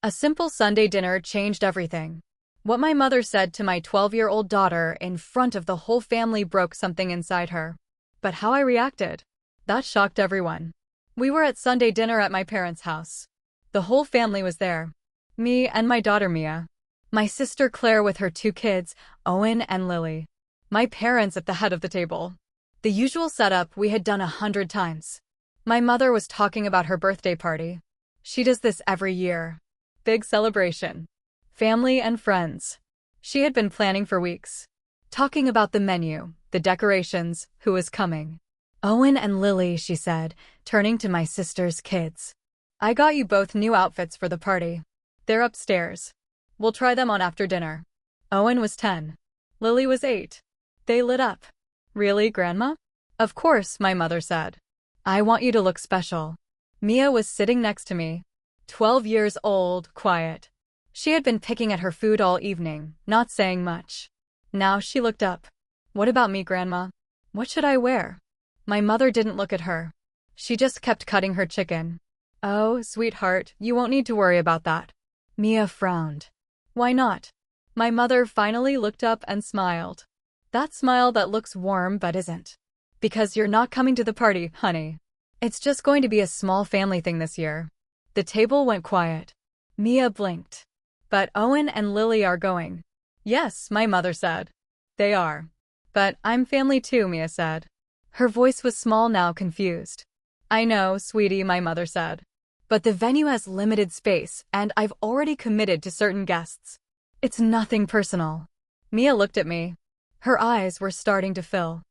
A simple Sunday dinner changed everything. What my mother said to my 12-year-old daughter in front of the whole family broke something inside her. But how I reacted, that shocked everyone. We were at Sunday dinner at my parents' house. The whole family was there. Me and my daughter Mia. My sister Claire with her two kids, Owen and Lily. My parents at the head of the table. The usual setup we had done 100 times. My mother was talking about her birthday party. She does this every year. Big celebration. Family and friends. She had been planning for weeks. Talking about the menu, the decorations, who was coming. Owen and Lily, she said, turning to my sister's kids. I got you both new outfits for the party. They're upstairs. We'll try them on after dinner. Owen was 10. Lily was 8. They lit up. Really, Grandma? Of course, my mother said. I want you to look special. Mia was sitting next to me. 12 years old, quiet. She had been picking at her food all evening, not saying much. Now she looked up. What about me, Grandma? What should I wear? My mother didn't look at her. She just kept cutting her chicken. Oh, sweetheart, you won't need to worry about that. Mia frowned. Why not? My mother finally looked up and smiled. That smile that looks warm but isn't. Because you're not coming to the party, honey. It's just going to be a small family thing this year. The table went quiet. Mia blinked. But Owen and Lily are going. Yes, my mother said. They are. But I'm family too, Mia said. Her voice was small now, confused. I know, sweetie, my mother said. But the venue has limited space, and I've already committed to certain guests. It's nothing personal. Mia looked at me. Her eyes were starting to fill.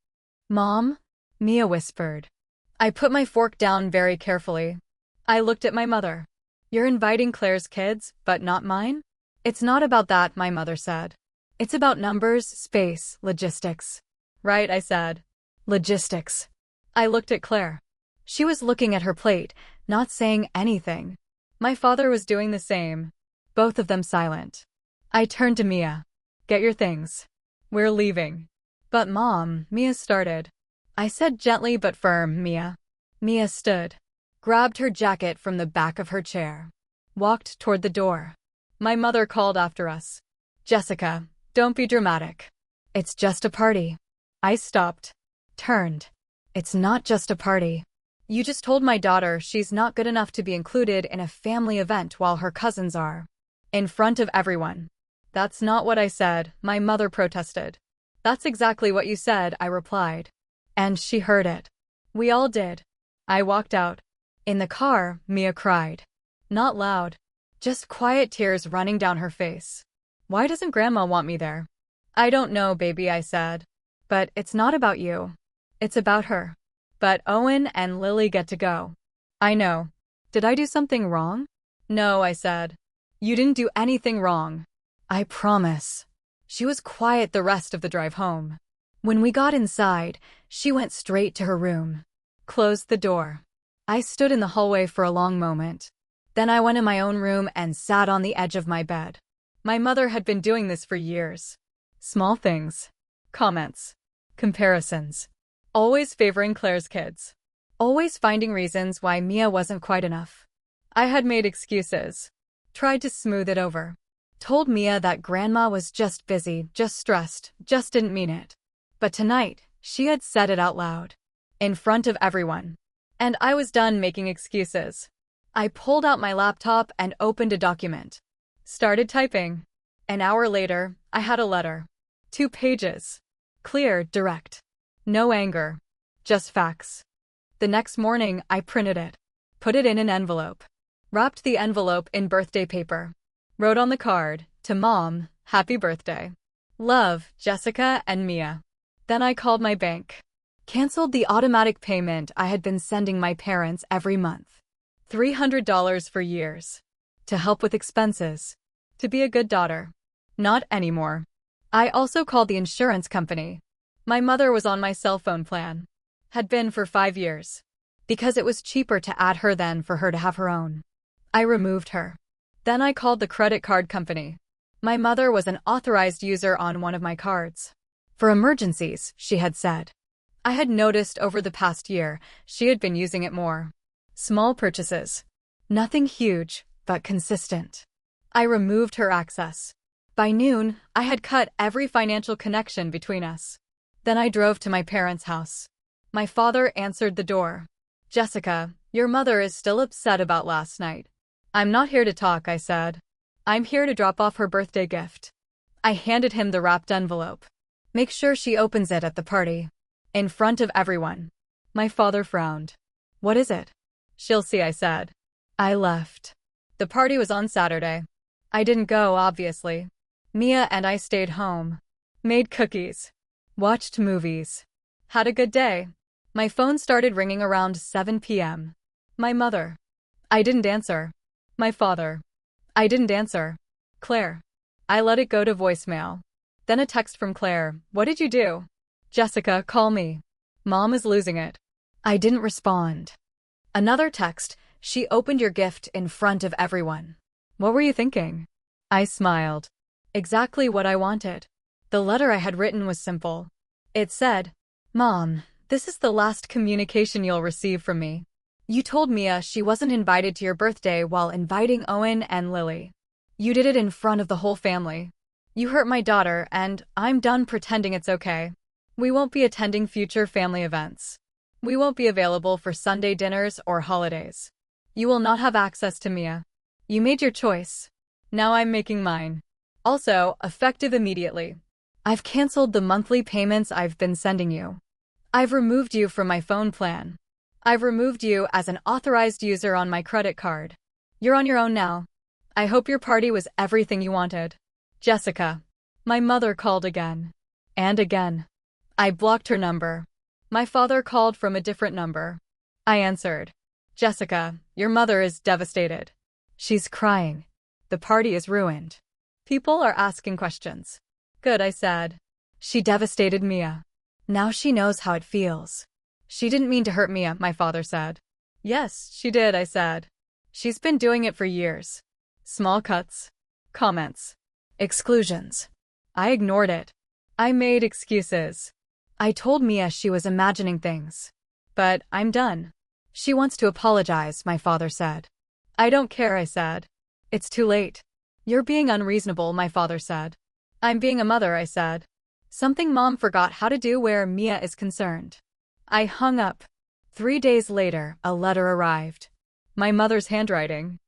Mom? Mia whispered. I put my fork down very carefully. I looked at my mother. You're inviting Claire's kids, but not mine? It's not about that, my mother said. It's about numbers, space, logistics. Right, I said. Logistics. I looked at Claire. She was looking at her plate, not saying anything. My father was doing the same. Both of them silent. I turned to Mia. Get your things. We're leaving. But Mom, Mia started. I said gently but firm, Mia. Mia stood. Grabbed her jacket from the back of her chair. Walked toward the door. My mother called after us. Jessica, don't be dramatic. It's just a party. I stopped. Turned. It's not just a party. You just told my daughter she's not good enough to be included in a family event while her cousins are. In front of everyone. That's not what I said, my mother protested. That's exactly what you said, I replied. And she heard it. We all did. I walked out. In the car, Mia cried. Not loud. Just quiet tears running down her face. Why doesn't Grandma want me there? I don't know, baby, I said. But it's not about you. It's about her. But Owen and Lily get to go. I know. Did I do something wrong? No, I said. You didn't do anything wrong. I promise. She was quiet the rest of the drive home. When we got inside, she went straight to her room. Closed the door. I stood in the hallway for a long moment. Then I went in my own room and sat on the edge of my bed. My mother had been doing this for years. Small things. Comments. Comparisons. Always favoring Claire's kids. Always finding reasons why Mia wasn't quite enough. I had made excuses. Tried to smooth it over. Told Mia that Grandma was just busy, just stressed, just didn't mean it. But tonight, she had said it out loud. In front of everyone. And I was done making excuses. I pulled out my laptop and opened a document. Started typing. An hour later, I had a letter. 2 pages. Clear, direct. No anger. Just facts. The next morning, I printed it. Put it in an envelope. Wrapped the envelope in birthday paper. Wrote on the card, to Mom, happy birthday. Love, Jessica and Mia. Then I called my bank. Canceled the automatic payment I had been sending my parents every month. $300 for years. To help with expenses. To be a good daughter. Not anymore. I also called the insurance company. My mother was on my cell phone plan. Had been for 5 years. Because it was cheaper to add her than for her to have her own. I removed her. Then I called the credit card company. My mother was an authorized user on one of my cards. For emergencies, she had said. I had noticed over the past year, she had been using it more. Small purchases. Nothing huge, but consistent. I removed her access. By noon, I had cut every financial connection between us. Then I drove to my parents' house. My father answered the door. "Jessica, your mother is still upset about last night." "I'm not here to talk," I said. "I'm here to drop off her birthday gift." I handed him the wrapped envelope. "Make sure she opens it at the party." In front of everyone. My father frowned. "What is it?" "She'll see," I said. I left. The party was on Saturday. I didn't go, obviously. Mia and I stayed home. Made cookies. Watched movies. Had a good day. My phone started ringing around 7 p.m. My mother. I didn't answer. My father. I didn't answer. Claire. I let it go to voicemail. Then a text from Claire. "What did you do?" "Jessica, call me. Mom is losing it." I didn't respond. Another text. "She opened your gift in front of everyone. What were you thinking?" I smiled. Exactly what I wanted. The letter I had written was simple. It said, "Mom, this is the last communication you'll receive from me. You told Mia she wasn't invited to your birthday while inviting Owen and Lily. You did it in front of the whole family. You hurt my daughter, and I'm done pretending it's okay. We won't be attending future family events. We won't be available for Sunday dinners or holidays. You will not have access to Mia. You made your choice. Now I'm making mine. Also, effective immediately. I've canceled the monthly payments I've been sending you. I've removed you from my phone plan. I've removed you as an authorized user on my credit card. You're on your own now. I hope your party was everything you wanted. Jessica." My mother called again. And again. I blocked her number. My father called from a different number. I answered. "Jessica, your mother is devastated. She's crying. The party is ruined. People are asking questions." "Good," I said. "She devastated Mia. Now she knows how it feels." "She didn't mean to hurt Mia," my father said. "Yes, she did," I said. "She's been doing it for years." Small cuts. Comments. Exclusions. I ignored it. I made excuses. I told Mia she was imagining things. "But I'm done." "She wants to apologize," my father said. "I don't care," I said. "It's too late." "You're being unreasonable," my father said. "I'm being a mother," I said. "Something Mom forgot how to do where Mia is concerned." I hung up. 3 days later, a letter arrived. My mother's handwriting.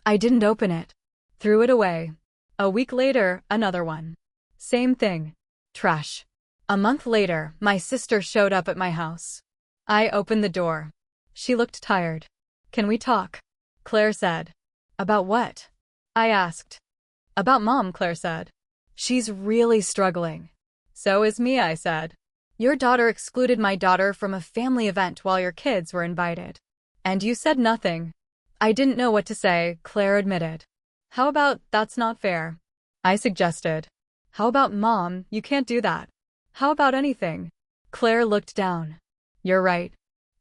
I didn't open it. Threw it away. A week later, another one. Same thing. Trash. A month later, my sister showed up at my house. I opened the door. She looked tired. "Can we talk?" Claire said. "About what?" I asked. "About Mom," Claire said. "She's really struggling." "So is Mia," I said. "Your daughter excluded my daughter from a family event while your kids were invited. And you said nothing." I didn't know what to say, Claire admitted. "How about, that's not fair?" I suggested. "How about, Mom, you can't do that." "How about anything?" Claire looked down. "You're right.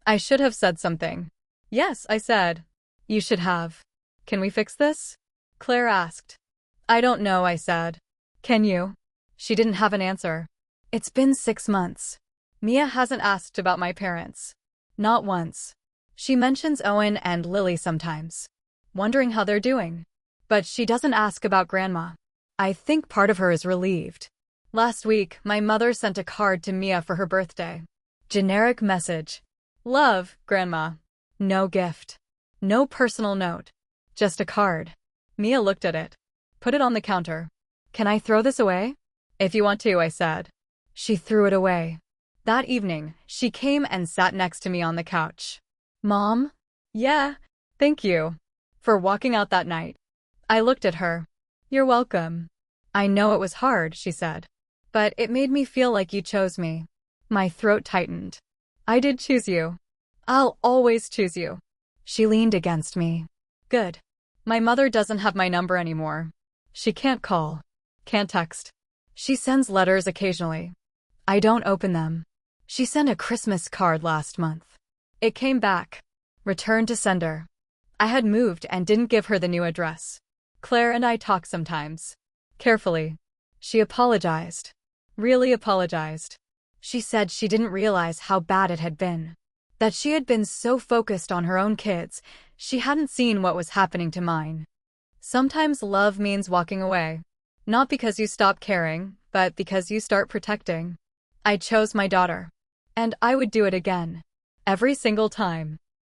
I should have said something." "Yes," I said. "You should have." "Can we fix this?" Claire asked. "I don't know," I said. "Can you?" She didn't have an answer. It's been 6 months. Mia hasn't asked about my parents. Not once. She mentions Owen and Lily sometimes, wondering how they're doing. But she doesn't ask about Grandma. I think part of her is relieved. Last week, my mother sent a card to Mia for her birthday. Generic message. "Love, Grandma." No gift. No personal note. Just a card. Mia looked at it. Put it on the counter. "Can I throw this away?" "If you want to," I said. She threw it away. That evening, she came and sat next to me on the couch. "Mom?" "Yeah, thank you for walking out that night." I looked at her. "You're welcome." "I know it was hard," she said. "But it made me feel like you chose me." My throat tightened. "I did choose you. I'll always choose you." She leaned against me. "Good. My mother doesn't have my number anymore. She can't call. Can't text. She sends letters occasionally. I don't open them. She sent a Christmas card last month. It came back. Returned to sender. I had moved and didn't give her the new address. Claire and I talk sometimes. Carefully. She apologized. Really apologized. She said she didn't realize how bad it had been. That she had been so focused on her own kids, she hadn't seen what was happening to mine. Sometimes love means walking away. Not because you stop caring, but because you start protecting. I chose my daughter. And I would do it again. Every single time.